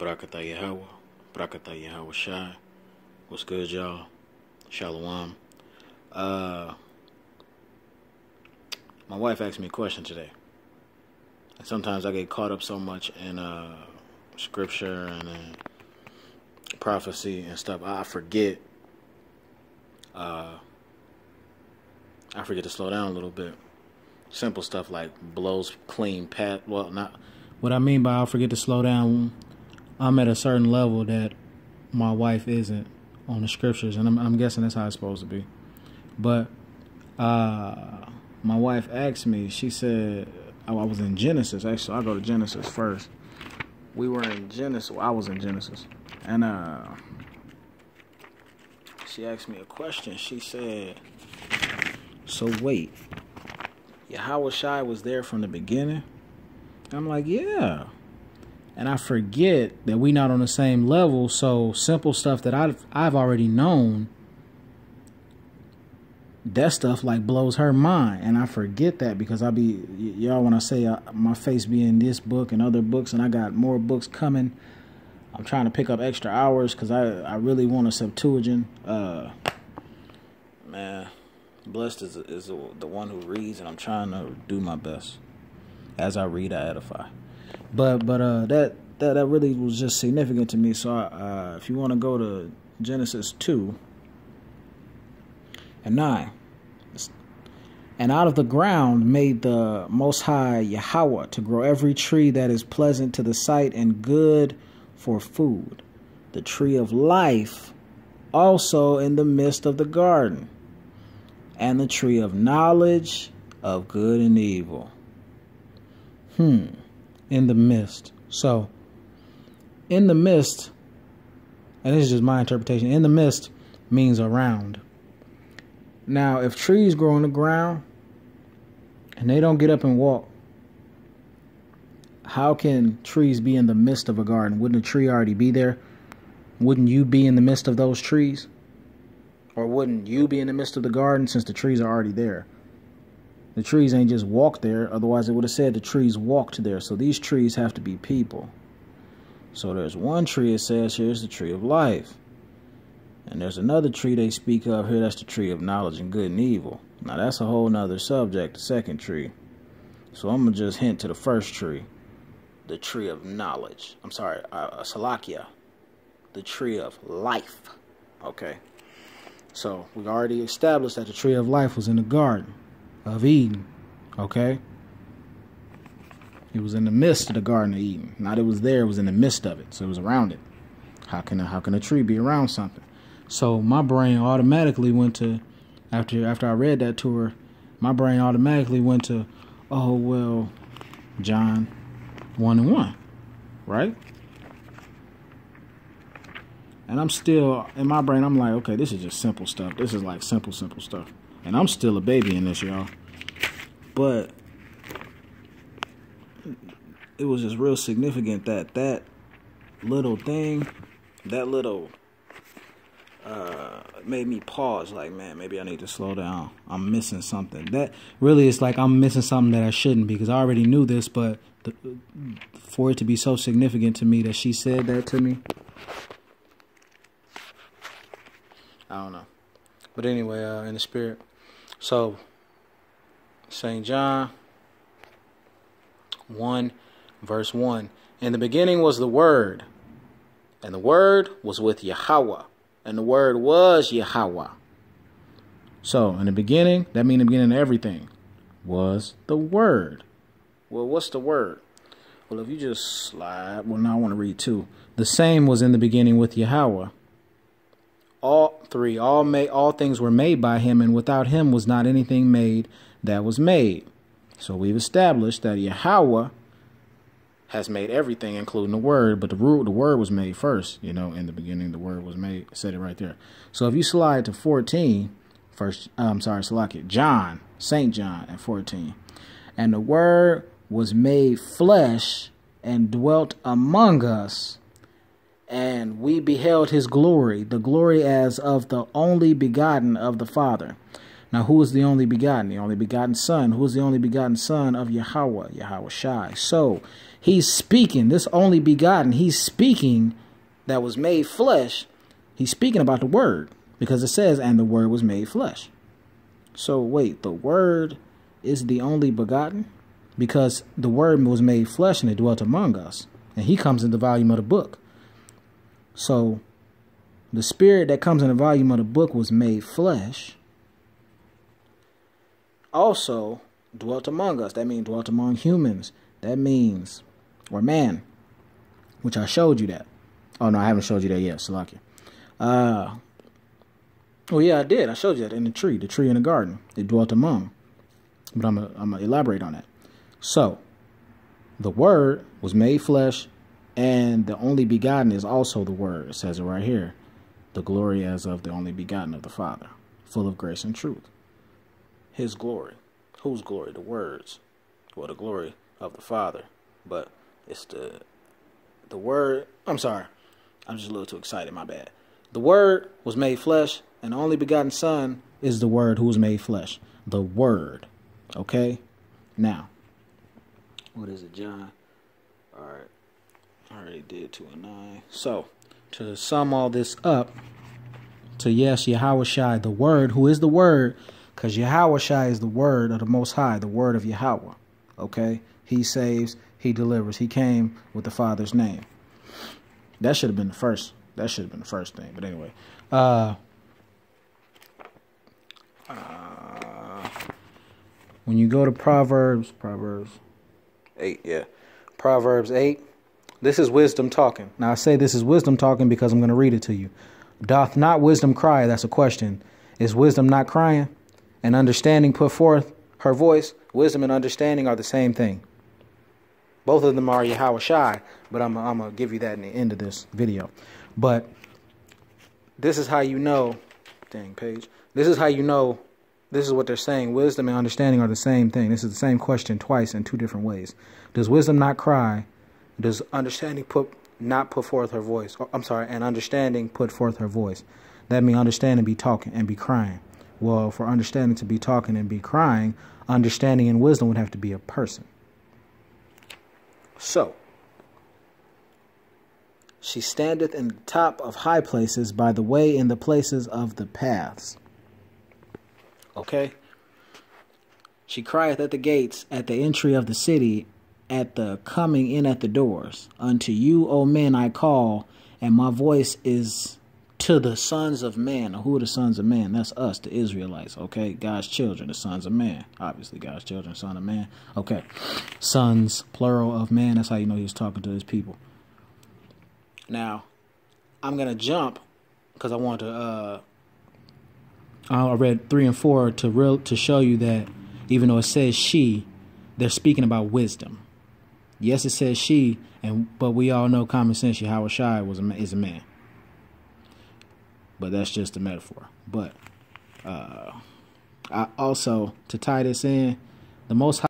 Brakata Yahweh, Brakata Yahweh Shai. What's good, y'all? Shalom. My wife asked me a question today. And sometimes I get caught up so much in scripture and prophecy and stuff, I forget to slow down a little bit. Simple stuff like blows clean pat. Well, not what I mean by I forget to slow down. I'm at a certain level that my wife isn't on the scriptures, and I'm guessing that's how it's supposed to be. But my wife asked me. She said I was in Genesis. Actually, I'll go to Genesis first. We were in Genesis. Well, I was in Genesis, and she asked me a question. She said, "So wait, Yahweh Shai was there from the beginning?" I'm like, "Yeah." And I forget that we not on the same level. So simple stuff that I've already known, that stuff like blows her mind. And I forget that because I be, y'all, when I say my face be in this book and other books, and I got more books coming, I'm trying to pick up extra hours because I really want a Septuagint. Man, blessed is the one who reads, and I'm trying to do my best. As I read, I edify. But that really was just significant to me. So if you want to go to Genesis 2 and 9, and out of the ground made the Most High Yahweh to grow every tree that is pleasant to the sight and good for food, the tree of life also in the midst of the garden, and the tree of knowledge of good and evil. In the midst. So, in the midst, and this is just my interpretation, in the midst means around. Now, if trees grow on the ground and they don't get up and walk, how can trees be in the midst of a garden? Wouldn't a tree already be there? Wouldn't you be in the midst of those trees? Or wouldn't you be in the midst of the garden since the trees are already there? The trees ain't just walked there. Otherwise, it would have said the trees walked there. So these trees have to be people. So there's one tree, it says, here's the tree of life. And there's another tree they speak of here. That's the tree of knowledge and good and evil. Now, that's a whole nother subject, the second tree. So I'm going to just hint to the first tree. The tree of knowledge. I'm sorry, Salakia. The tree of life. Okay. So we already established that the tree of life was in the garden of Eden, okay? It was in the midst of the Garden of Eden. Not it was there, it was in the midst of it. So it was around it. How can a tree be around something? So my brain automatically went to, after I read that to her, my brain automatically went to, oh, well, John 1:1, right? And I'm still, in my brain, I'm like, okay, this is just simple stuff. This is like simple stuff. And I'm still a baby in this, y'all. But it was just real significant that little thing, that little made me pause. Like, man, maybe I need to slow down. I'm missing something. That really is like I'm missing something that I shouldn't, because I already knew this. But for it to be so significant to me that she said that to me, I don't know. But anyway, in the spirit. So, St. John 1, verse 1. In the beginning was the Word, and the Word was with Yahweh, and the Word was Yahweh. So, in the beginning, that means the beginning of everything, was the Word. Well, what's the Word? Well, if you just slide, well, now I want to read 2. The same was in the beginning with Yahweh. All things were made by him, and without him was not anything made that was made. So we've established that Yahweh has made everything, including the Word, but the Word was made first. You know, in the beginning, the Word was made. It said it right there. So if you slide to 14, John, St. John at 14. And the Word was made flesh and dwelt among us. And we beheld his glory, the glory as of the only begotten of the Father, Now, who is the only begotten? The only begotten Son. Who is the only begotten Son of Yahweh? Yahweh Shai. So, he's speaking, this only begotten, he's speaking that was made flesh. He's speaking about the Word, because it says, and the Word was made flesh. So, wait, the Word is the only begotten? Because the Word was made flesh and it dwelt among us. And he comes in the volume of the book. So, the Spirit that comes in the volume of the book was made flesh. Also dwelt among us. That means dwelt among humans. That means, or man, which I showed you that. Oh, no, I haven't showed you that yet, Salakia. Oh, yeah, I did. I showed you that in the tree in the garden. It dwelt among. But I'm going to elaborate on that. So, the Word was made flesh, and the only begotten is also the Word. It says it right here. The glory as of the only begotten of the Father, full of grace and truth. His glory. Whose glory? The Word's. Well, the glory of the Father. But it's the Word. I'm sorry. I'm just a little too excited. My bad. The Word was made flesh, and the only begotten Son is the Word who was made flesh. The Word. Okay? Now, what is it, John? All right. I already did 2 and 9. So, to sum all this up, to yes, Yahweh Shai, the Word, who is the Word, because Yahweh Shai is the Word of the Most High, the Word of Yahweh. Okay? He saves, he delivers. He came with the Father's name. That should have been the first. That should have been the first thing. But anyway. When you go to Proverbs 8, yeah. Proverbs 8. This is wisdom talking. Now, I say this is wisdom talking because I'm going to read it to you. Doth not wisdom cry? That's a question. Is wisdom not crying? And understanding put forth her voice? Wisdom and understanding are the same thing. Both of them are Yahweh Shai, but I'm going to give you that in the end of this video. But this is how you know, dang page, this is how you know, this is what they're saying. Wisdom and understanding are the same thing. This is the same question twice in 2 different ways. Does wisdom not cry? Does understanding not put forth her voice? I'm sorry, and understanding put forth her voice. That means understanding be talking and be crying. Well, for understanding to be talking and be crying, understanding and wisdom would have to be a person. So, she standeth in the top of high places, by the way in the places of the paths. Okay? She crieth at the gates, at the entry of the city, at the coming in at the doors. Unto you, O men, I call, and my voice is to the sons of man. Now, who are the sons of man? That's us, the Israelites, okay? God's children, the sons of man. Obviously, God's children, son of man. Okay. Sons, plural of man. That's how you know he's talking to his people. Now, I'm going to jump because I want to, I read 3 and 4 to show you that even though it says she, they're speaking about wisdom. Yes, it says she, but we all know common sense, Yahweh Shai is a man. But that's just a metaphor. But I also, to tie this in, the Most High